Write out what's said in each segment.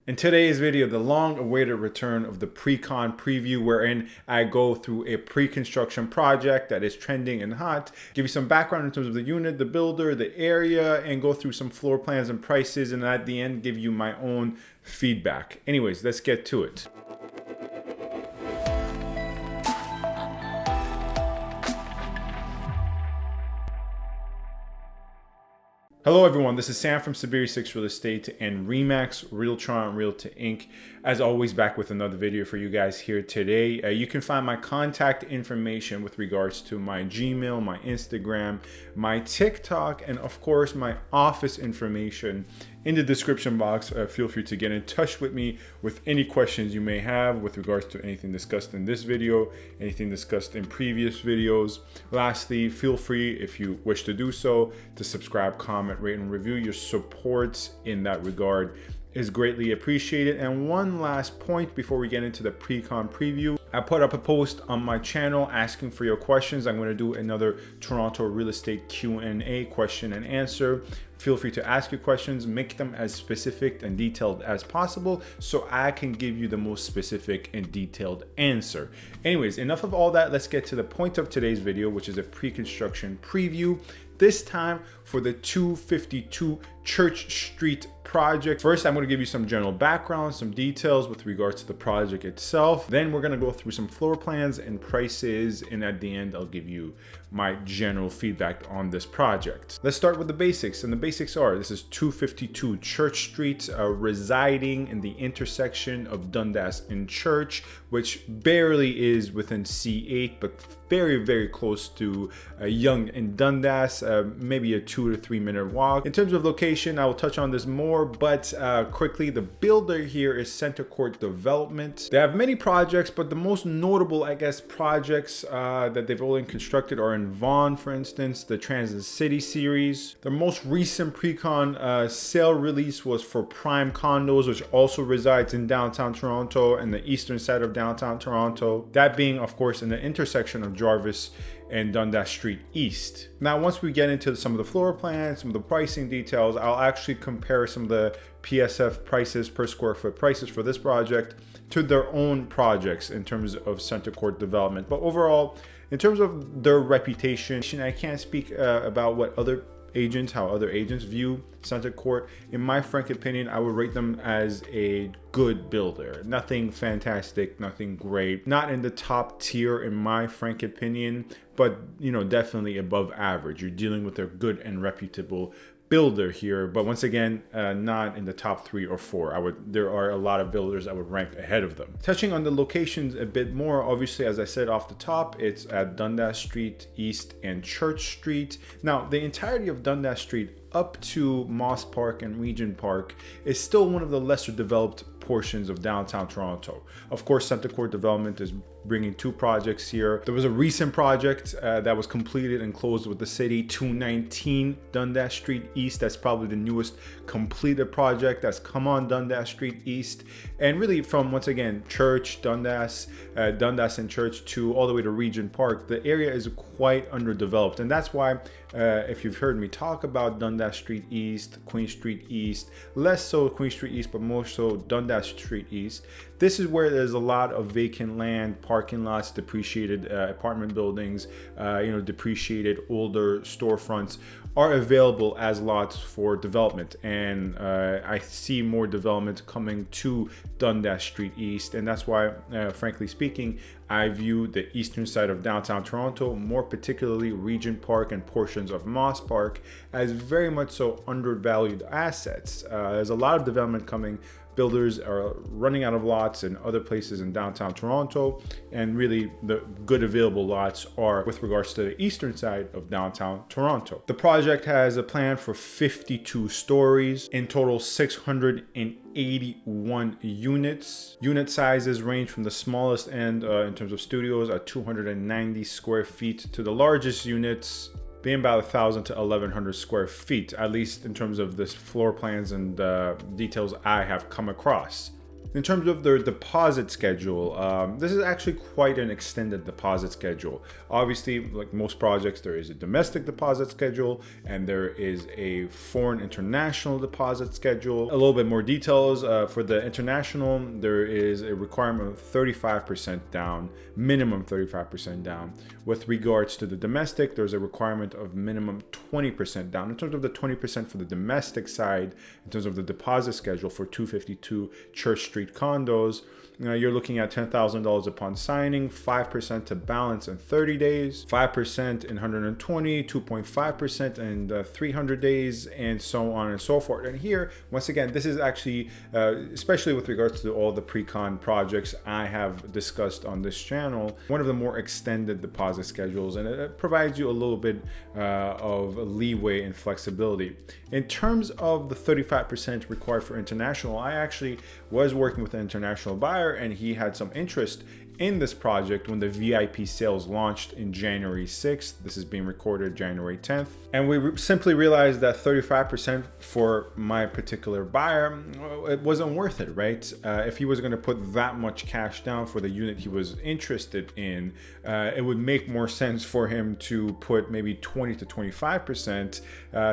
In today's video, the long-awaited return of the PreCon Preview, wherein I go through a pre-construction project that is trending and hot, give you some background in terms of the unit, the builder, the area, and go through some floor plans and prices, and at the end, give you my own feedback. Anyways, let's get to it. Hello everyone, this is Sam from SaberiSixRealEstate and Remax Realtron Realty Inc. As always, back with another video for you guys here today. You can find my contact information with regards to my Gmail, my Instagram, my TikTok, and of course my office information in the description box. Feel free to get in touch with me with any questions you may have with regards to anything discussed in this video, anything discussed in previous videos. Lastly, feel free, if you wish to do so, to subscribe, comment, rate, and review. Your support in that regard is greatly appreciated. And one last point before we get into the pre-con preview, I put up a post on my channel asking for your questions. I'm going to do another Toronto real estate Q&A, question and answer. Feel free to ask your questions, make them as specific and detailed as possible so I can give you the most specific and detailed answer. Anyways, enough of all that. Let's get to the point of today's video, which is a pre-construction preview. This time for the 252 Church Street project. First, I'm going to give you some general background, some details with regards to the project itself. Then we're going to go through some floor plans and prices. And at the end, I'll give you my general feedback on this project. Let's start with the basics. And the basics are, this is 252 Church Street, residing in the intersection of Dundas and Church, which barely is within C8, but very, very close to Yonge and Dundas, maybe a 2 to 3 minute walk. In terms of location, I will touch on this more, but quickly, the builder here is CentreCourt Developments. They have many projects, but the most notable, I guess, projects that they've already constructed are in Vaughan, for instance, the Transit City series. The most recent pre-con sale release was for Prime Condos, which also resides in downtown Toronto and the eastern side of downtown Toronto. That being, of course, in the intersection of Jarvis and Dundas Street East. Now, once we get into some of the floor plans, some of the pricing details, I'll actually compare some of the PSF prices, per square foot prices for this project to their own projects in terms of CentreCourt Development. But overall, in terms of their reputation, I can't speak about what other agents, how other agents view CentreCourt. In my frank opinion, I would rate them as a good builder. Nothing fantastic, nothing great, not in the top tier in my frank opinion, but definitely above average. You're dealing with a good and reputable builder here, but once again, not in the top 3 or 4. There are a lot of builders I would rank ahead of them. Touching on the locations a bit more, obviously, as I said off the top, it's at Dundas Street East and Church Street. Now, the entirety of Dundas Street up to Moss Park and Regent Park is still one of the lesser developed portions of downtown Toronto. Of course, CentreCourt Development is bringing 2 projects here. There was a recent project that was completed and closed with the city, 219 Dundas Street East. That's probably the newest completed project that's come on Dundas Street East. And really from, once again, Church, Dundas and Church to all the way to Regent Park, the area is quite underdeveloped. And that's why, if you've heard me talk about Dundas Street East, Queen Street East, less so Queen Street East, but more so Dundas Street East, this is where there's a lot of vacant land, parking lots, depreciated apartment buildings, depreciated older storefronts are available as lots for development. And I see more development coming to Dundas Street East. And that's why, frankly speaking, I view the eastern side of downtown Toronto, more particularly Regent Park and portions of Moss Park, as very much so undervalued assets. There's a lot of development coming. Builders are running out of lots in other places in downtown Toronto, and really the good available lots are with regards to the eastern side of downtown Toronto. The project has a plan for 52 stories, in total 681 units. Unit sizes range from the smallest end in terms of studios at 290 square feet to the largest units being about 1,000 to 1,100 square feet, at least in terms of this floor plans and details I have come across. In terms of their deposit schedule, this is actually quite an extended deposit schedule. Obviously, like most projects, there is a domestic deposit schedule and there is a foreign international deposit schedule. A little bit more details for the international, there is a requirement of 35% down, minimum 35% down. With regards to the domestic, there's a requirement of minimum 20% down. In terms of the 20% for the domestic side, in terms of the deposit schedule for 252 Church Street Condos, you're looking at $10,000 upon signing, 5% to balance in 30 days, 5% in 120, 2.5% in 300 days, and so on and so forth. And here, once again, this is actually, especially with regards to all the pre-con projects I have discussed on this channel, one of the more extended deposit schedules, and it provides you a little bit of leeway and flexibility. In terms of the 35% required for international, I actually was working with an international buyer and he had some interest in this project when the VIP sales launched in January 6th. This is being recorded January 10th. And we simply realized that 35% for my particular buyer, it wasn't worth it, right? If he was going to put that much cash down for the unit he was interested in, it would make more sense for him to put maybe 20 to 25%,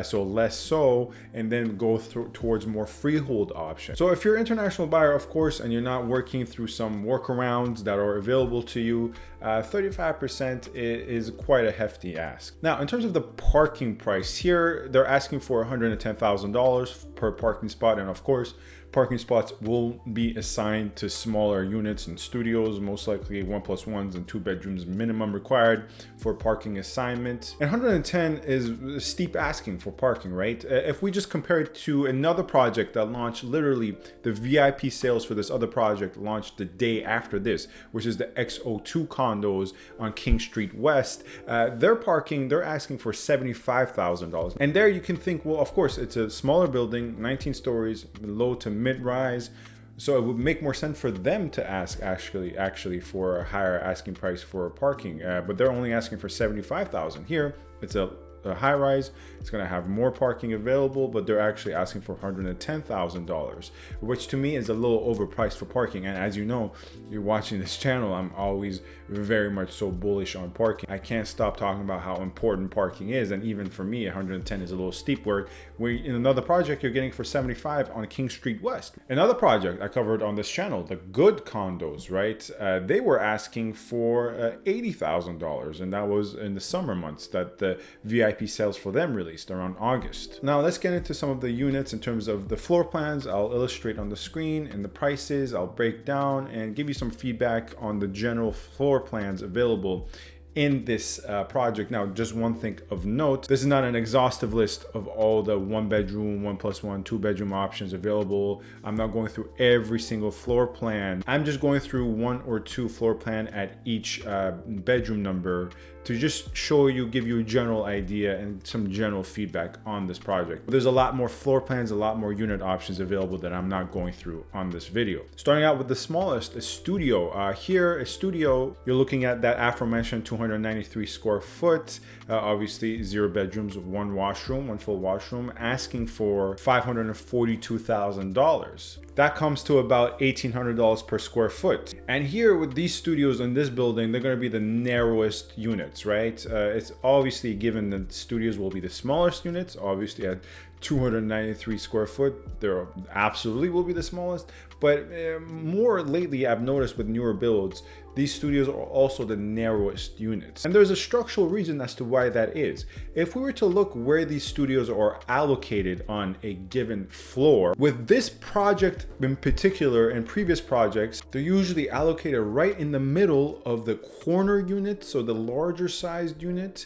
so less so, and then go towards more freehold options. So if you're an international buyer, of course, and you're not working through some workarounds that are available to you, 35% is quite a hefty ask. Now, in terms of the parking price here, they're asking for $110,000 per parking spot, and of course, parking spots will be assigned to smaller units and studios, most likely 1+1s and 2 bedrooms minimum required for parking assignment. And 110 is steep asking for parking, right? If we just compare it to another project that launched, literally the VIP sales for this other project launched the day after this, which is the XO2 condos on King Street West. Their parking, they're asking for $75,000. And there you can think, well, of course, it's a smaller building, 19 stories, low to mid-rise, so it would make more sense for them to ask actually for a higher asking price for parking, but they're only asking for $75,000. Here it's a high rise, it's going to have more parking available, but they're actually asking for $110,000, which to me is a little overpriced for parking. And as you know, you're watching this channel, I'm always very much so bullish on parking. I can't stop talking about how important parking is, and even for me 110 is a little steep, where in another project you're getting for 75 on King Street West. Another project I covered on this channel, the Good Condos, right? They were asking for $80,000, and that was in the summer months that the VIP sales for them released around August. Now let's get into some of the units in terms of the floor plans. I'll illustrate on the screen, and the prices I'll break down and give you some feedback on the general floor plans available in this project. Now, just one thing of note, this is not an exhaustive list of all the 1-bedroom, 1+1, 2-bedroom options available. I'm not going through every single floor plan. I'm just going through 1 or 2 floor plan at each bedroom number to just show you, give you a general idea and some general feedback on this project. But there's a lot more floor plans, a lot more unit options available that I'm not going through on this video. Starting out with the smallest, a studio. Here, a studio, you're looking at that aforementioned 293 square foot, obviously 0 bedrooms, 1 washroom, 1 full washroom, asking for $542,000. That comes to about $1,800 per square foot. And here with these studios in this building, they're going to be the narrowest units, right? It's obviously given that studios will be the smallest units, obviously at 293 square foot, there absolutely will be the smallest. But more lately, I've noticed with newer builds, these studios are also the narrowest units. And there's a structural reason as to why that is. If we were to look where these studios are allocated on a given floor, with this project in particular and previous projects, they're usually allocated right in the middle of the corner unit, so the larger sized unit.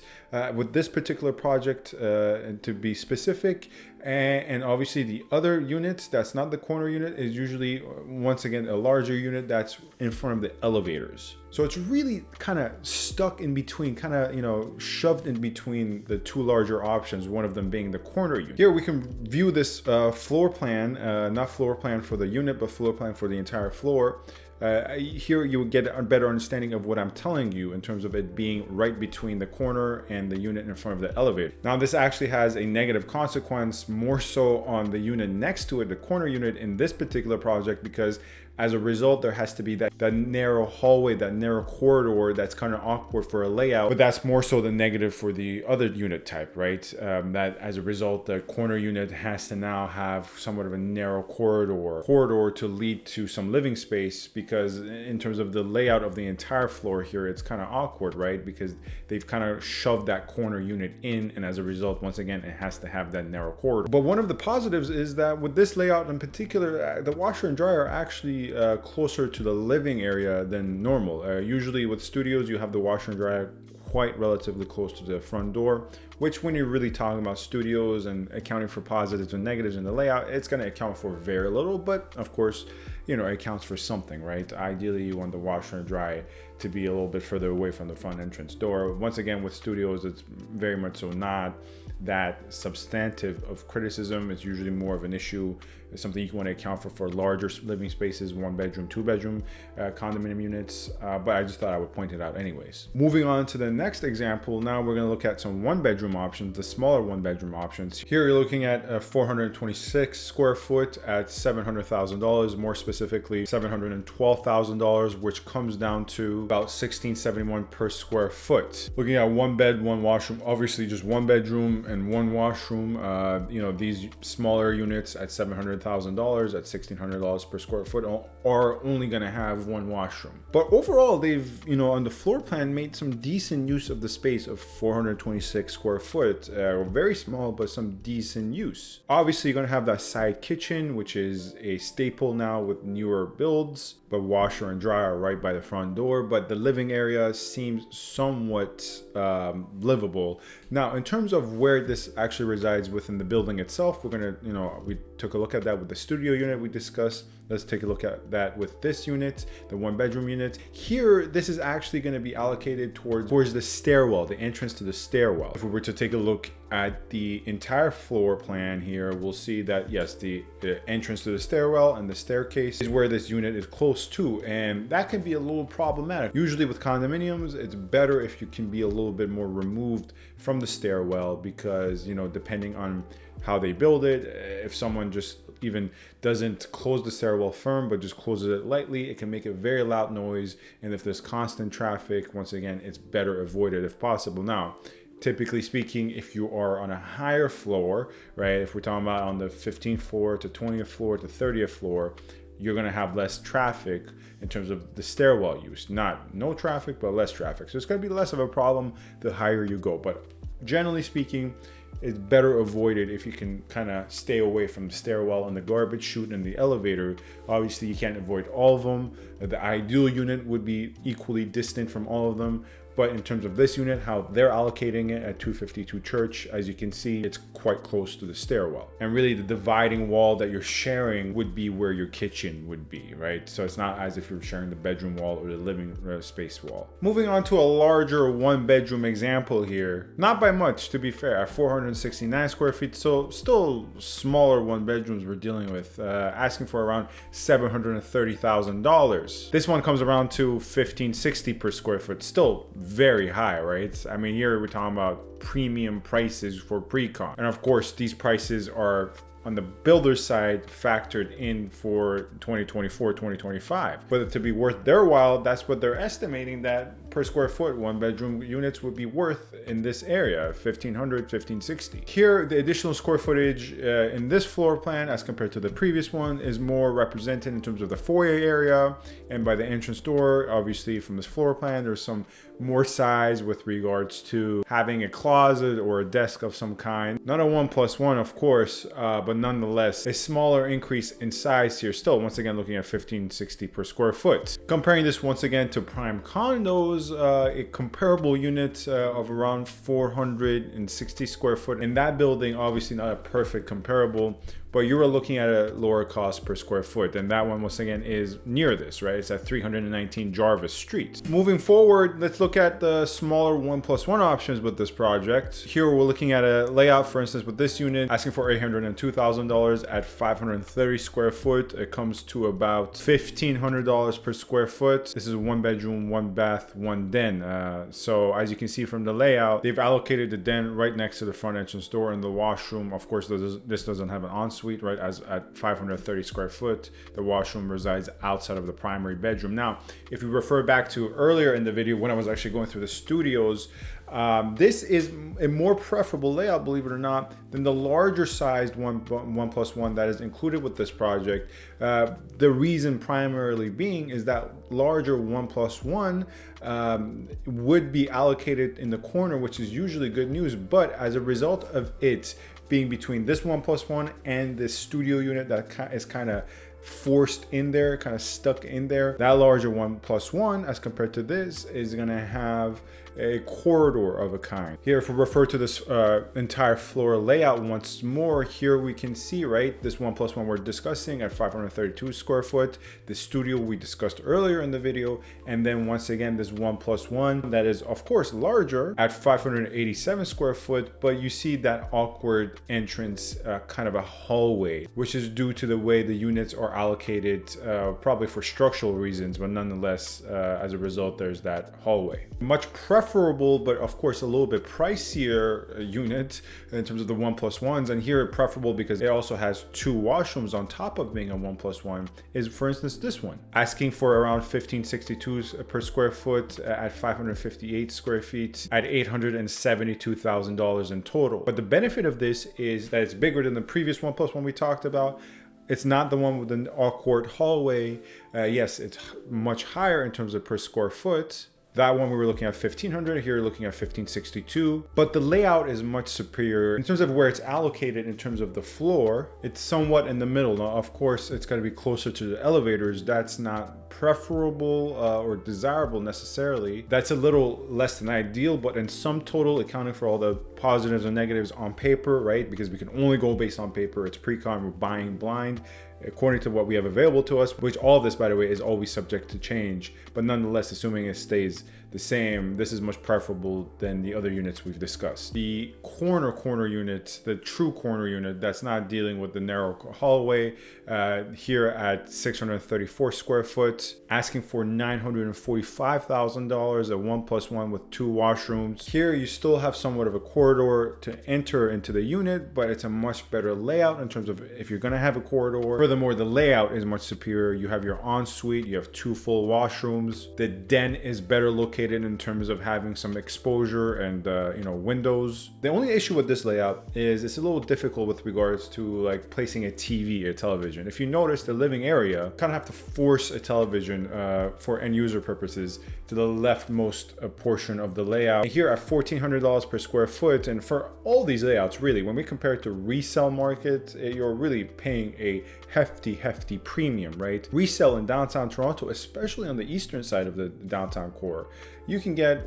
With this particular project, to be specific, and obviously the other units that's not the corner unit is usually, once again, a larger unit that's in front of the elevators. So it's really kind of stuck in between, kind of, shoved in between the 2 larger options, one of them being the corner unit. Here we can view this floor plan, not floor plan for the unit, but floor plan for the entire floor. Here you would get a better understanding of what I'm telling you in terms of it being right between the corner and the unit in front of the elevator. Now this actually has a negative consequence more so on the unit next to it, the corner unit in this particular project, because as a result, there has to be that narrow hallway, that narrow corridor that's kind of awkward for a layout. But that's more so the negative for the other unit type, right? That as a result, the corner unit has to now have somewhat of a narrow corridor to lead to some living space, because in terms of the layout of the entire floor here, it's kind of awkward, right? Because they've kind of shoved that corner unit in, and as a result, once again, it has to have that narrow corridor. But one of the positives is that with this layout in particular, the washer and dryer are actually closer to the living area than normal. Usually with studios, you have the washer and dryer quite relatively close to the front door, which when you're really talking about studios and accounting for positives and negatives in the layout, it's going to account for very little, but of course, you know, it accounts for something, right? Ideally, you want the washer and dryer to be a little bit further away from the front entrance door. Once again, with studios, it's very much so not that substantive of criticism. It's usually more of an issue. It's something you want to account for larger living spaces, 1 bedroom, 2 bedroom condominium units. But I just thought I would point it out anyways. Moving on to the next example, now we're going to look at some 1 bedroom options, the smaller 1 bedroom options. Here you're looking at a 426 square foot at $700,000, more specifically $712,000, which comes down to about $1,671 per square foot. Looking at 1 bed, 1 washroom, obviously just 1 bedroom and 1 washroom. You know, these smaller units at $700,000 at $1,600 per square foot are only going to have 1 washroom. But overall, they've, you know, on the floor plan made some decent use of the space of 426 square foot. Very small, but some decent use. Obviously, you're going to have that side kitchen, which is a staple now with newer builds, but washer and dryer right by the front door. But the living area seems somewhat livable. Now, in terms of where this actually resides within the building itself, we're going to, you know, we took a look at that with the studio unit we discussed. Let's take a look at that with this unit, the 1 bedroom unit. Here, this is actually going to be allocated towards the stairwell, the entrance to the stairwell. If we were to take a look at the entire floor plan here, we'll see that yes, the entrance to the stairwell and the staircase is where this unit is close to, and that can be a little problematic. Usually with condominiums, it's better if you can be a little bit more removed from the stairwell, because, you know, depending on how they build it, if someone just even doesn't close the stairwell firm but just closes it lightly, it can make a very loud noise, and if there's constant traffic, once again, it's better avoided if possible. Now, typically speaking, if you are on a higher floor, right, if we're talking about on the 15th floor to 20th floor to 30th floor, you're going to have less traffic in terms of the stairwell use. Not no traffic, but less traffic. So it's going to be less of a problem the higher you go. But generally speaking, it's better avoided if you can kind of stay away from the stairwell and the garbage chute and the elevator. Obviously, you can't avoid all of them. The ideal unit would be equally distant from all of them. But in terms of this unit, how they're allocating it at 252 Church, as you can see, it's quite close to the stairwell. And really the dividing wall that you're sharing would be where your kitchen would be, right? So it's not as if you're sharing the bedroom wall or the living space wall. Moving on to a larger 1 bedroom example here. Not by much, to be fair, at 469 square feet. So still smaller 1 bedrooms we're dealing with, asking for around $730,000. This one comes around to $1,560 per square foot. Still very high, right? I mean, here we're talking about premium prices for pre-con. And of course, these prices are on the builder side factored in for 2024, 2025. But to be worth their while, that's what they're estimating that per square foot 1 bedroom units would be worth in this area, $1,500, $1,560. Here, the additional square footage in this floor plan as compared to the previous one is more represented in terms of the foyer area and by the entrance door. Obviously, from this floor plan, there's some more size with regards to having a closet or a desk of some kind. Not a 1+1, of course, but nonetheless, a smaller increase in size here. Still, once again, looking at $1,560 per square foot. Comparing this once again to prime condos, a comparable unit of around 460 square foot in that building, obviously not a perfect comparable, but you were looking at a lower cost per square foot. And that one, once again, is near this, right? It's at 319 Jarvis Street. Moving forward, let's look at the smaller 1+1 options with this project. Here we're looking at a layout, for instance, with this unit, asking for $802,000 at 530 square foot. It comes to about $1,500 per square foot. This is 1 bedroom, 1 bath, 1 den. So as you can see from the layout, they've allocated the den right next to the front entrance door and the washroom. Of course, this doesn't have an ensuite, right? As at 530 square foot, the washroom resides outside of the primary bedroom. Now, if you refer back to earlier in the video when I was actually going through the studios, this is a more preferable layout, believe it or not, than the larger sized 1+1 that is included with this project. The reason primarily being is that larger 1+1 would be allocated in the corner, which is usually good news. But as a result of it being between this 1+1 and this studio unit that is kind of forced in there, kind of stuck in there, that larger 1+1 as compared to this is going to have a corridor of a kind. Here, if we refer to this entire floor layout once more, here we can see, right, this 1+1 we're discussing at 532 square foot, the studio we discussed earlier in the video, and then once again this 1+1 that is of course larger at 587 square foot, but you see that awkward entrance, kind of a hallway, which is due to the way the units are allocated, probably for structural reasons, but nonetheless, as a result, there's that hallway. Much preferable, but of course a little bit pricier unit in terms of the 1+1s, and here preferable because it also has 2 washrooms on top of being a 1+1, is for instance this one, asking for around 1562 per square foot at 558 square feet at $872,000 in total. But the benefit of this is that it's bigger than the previous 1+1 we talked about. It's not the one with an awkward hallway. Yes, it's much higher in terms of per square foot. That one we were looking at 1,500, here you're looking at 1,562, but the layout is much superior in terms of where it's allocated. In terms of the floor, it's somewhat in the middle. Now, of course, it's got to be closer to the elevators. That's not preferable or desirable necessarily. That's a little less than ideal, but in sum total, accounting for all the positives and negatives on paper, right? Because we can only go based on paper. It's pre-con, we're buying blind according to what we have available to us, which all of this, by the way, is always subject to change. But nonetheless, assuming it stays the same, this is much preferable than the other units we've discussed. The corner unit, the true corner unit that's not dealing with the narrow hallway, here at 634 square foot, asking for $945,000, a 1+1 with 2 washrooms. Here you still have somewhat of a corridor to enter into the unit, but it's a much better layout in terms of if you're going to have a corridor. Furthermore, the layout is much superior. You have your ensuite, you have 2 full washrooms. The den is better located in terms of having some exposure and windows. The only issue with this layout is it's a little difficult with regards to like placing a television. If you notice, the living area kind of have to force a television for end user purposes to the leftmost portion of the layout. Here at $1,400 per square foot, and for all these layouts, really, when we compare it to resale market, you're really paying a hefty premium, right? Resale in downtown Toronto, especially on the eastern side of the downtown core, you can get,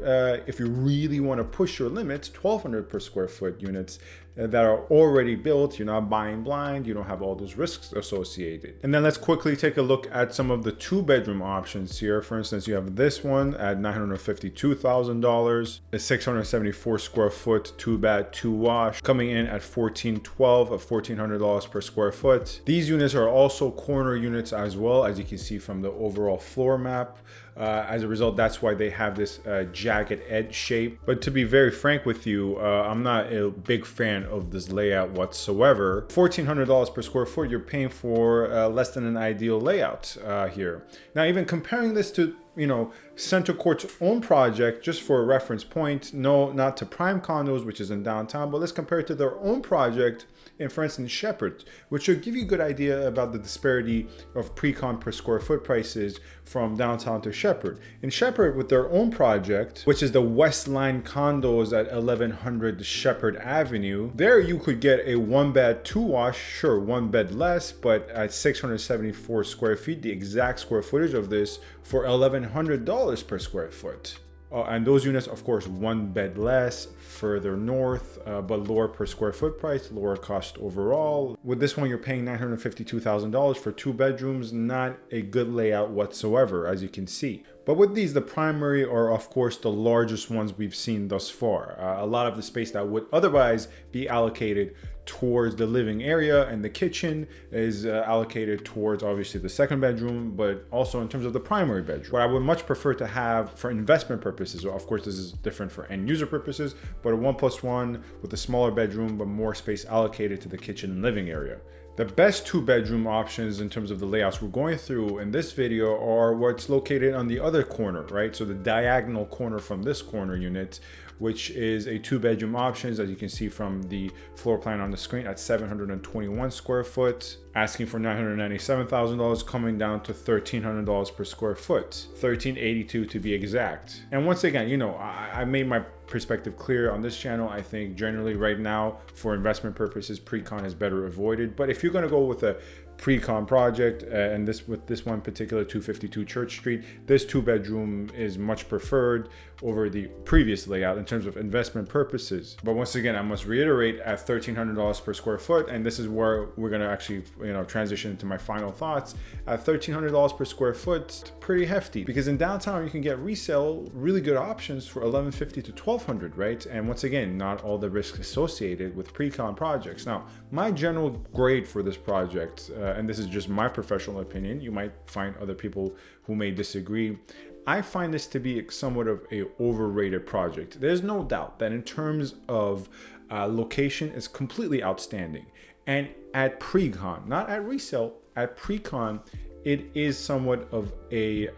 if you really want to push your limits, 1,200 per square foot units that are already built. You're not buying blind, you don't have all those risks associated. And then let's quickly take a look at some of the 2-bedroom options here. For instance, you have this one at $952,000, a 674 square foot, 2-bath, 2-wash, coming in at $1,412, of $1,400 per square foot. These units are also corner units as well, as you can see from the overall floor map. As a result, that's why they have this jagged edge shape. But to be very frank with you, I'm not a big fan of this layout whatsoever. $1,400 per square foot, you're paying for less than an ideal layout here. Now, even comparing this to CentreCourt's own project, just for a reference point, no, not to Prime Condos, which is in downtown, but let's compare it to their own project in, for instance, Shepherd, which should give you a good idea about the disparity of pre-con per square foot prices from downtown to Shepherd. In Shepherd, with their own project, which is the West Line Condos at 1100 Shepherd Avenue, there you could get a 1-bed, 2-wash, sure, 1 bed less, but at 674 square feet, the exact square footage of this for $1,100 per square foot. And those units, of course, one bed less, further north, but lower per square foot price, lower cost overall. With this one, you're paying $952,000 for 2 bedrooms, not a good layout whatsoever, as you can see. But with these, the primary are, of course, the largest ones we've seen thus far. A lot of the space that would otherwise be allocated towards the living area and the kitchen is allocated towards obviously the second bedroom, but also in terms of the primary bedroom. What I would much prefer to have for investment purposes, of course this is different for end user purposes, but a 1+1 with a smaller bedroom but more space allocated to the kitchen and living area. The best 2-bedroom options in terms of the layouts we're going through in this video are what's located on the other corner, right? So the diagonal corner from this corner unit, which is a 2-bedroom options, as you can see from the floor plan on the screen, at 721 square foot, asking for $997,000, coming down to $1,300 per square foot, $1,382 to be exact. And once again, you know, I made my perspective clear on this channel. I think generally right now for investment purposes, pre-con is better avoided. But if you're going to go with a pre-con project, and with this one particular 252 Church Street, this 2-bedroom is much preferred over the previous layout in terms of investment purposes. But once again, I must reiterate, at $1,300 per square foot, and this is where we're going to actually, you know, transition into my final thoughts. At $1,300 per square foot, it's pretty hefty, because in downtown you can get resale really good options for $1,150 to $1,200, right? And once again, not all the risks associated with pre-con projects. Now, my general grade for this project, and this is just my professional opinion, you might find other people who may disagree, I find this to be somewhat of a overrated project. There's no doubt that in terms of location, is completely outstanding. And at pre-con, not at resale, at pre-con, it is somewhat of a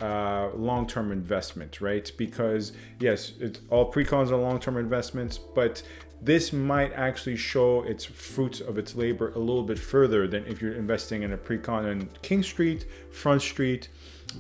long-term investment, right? Because yes, all pre-cons are long-term investments, but this might actually show its fruits of its labor a little bit further than if you're investing in a pre-con in King Street, Front Street,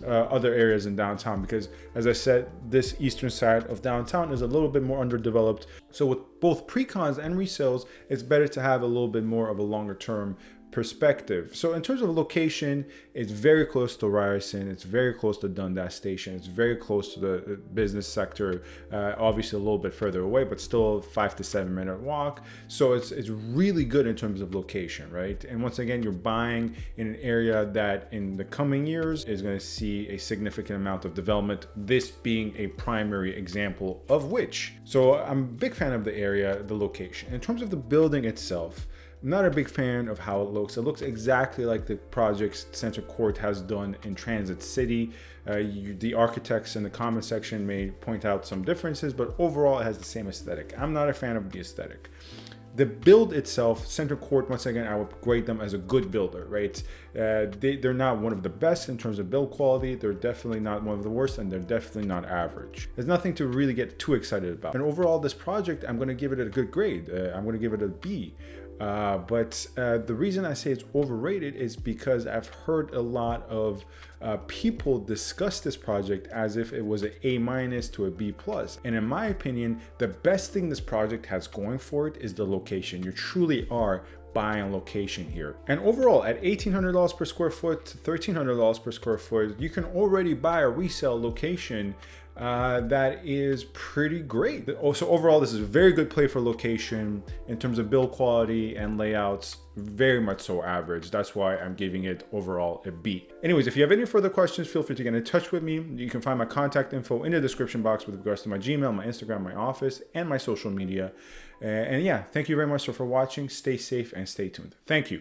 other areas in downtown, because as I said, this eastern side of downtown is a little bit more underdeveloped. So with both pre-cons and resales, it's better to have a little bit more of a longer term perspective. So in terms of location, it's very close to Ryerson, it's very close to Dundas Station, it's very close to the business sector, obviously a little bit further away, but still a 5 to 7 minute walk. So it's really good in terms of location, right? And once again, you're buying in an area that in the coming years is going to see a significant amount of development, this being a primary example of which. So I'm a big fan of the area, the location. In terms of the building itself, I'm not a big fan of how it looks. It looks exactly like the projects CentreCourt has done in Transit City. The architects in the comment section may point out some differences, but overall it has the same aesthetic. I'm not a fan of the aesthetic. The build itself, CentreCourt, once again, I would grade them as a good builder, right? They're not one of the best in terms of build quality. They're definitely not one of the worst, and they're definitely not average. There's nothing to really get too excited about. And overall, this project, I'm going to give it a good grade. I'm going to give it a B. But the reason I say it's overrated is because I've heard a lot of people discuss this project as if it was an A- to a B+. And in my opinion, the best thing this project has going for it is the location. You truly are buying location here. And overall, at $1,800 per square foot, $1,300 per square foot, you can already buy a resale location that is pretty great. Also, overall, this is a very good play for location in terms of build quality and layouts. Very much so average. That's why I'm giving it overall a B. Anyways, if you have any further questions, feel free to get in touch with me. You can find my contact info in the description box with regards to my Gmail, my Instagram, my office, and my social media. And yeah, thank you very much for watching. Stay safe and stay tuned. Thank you.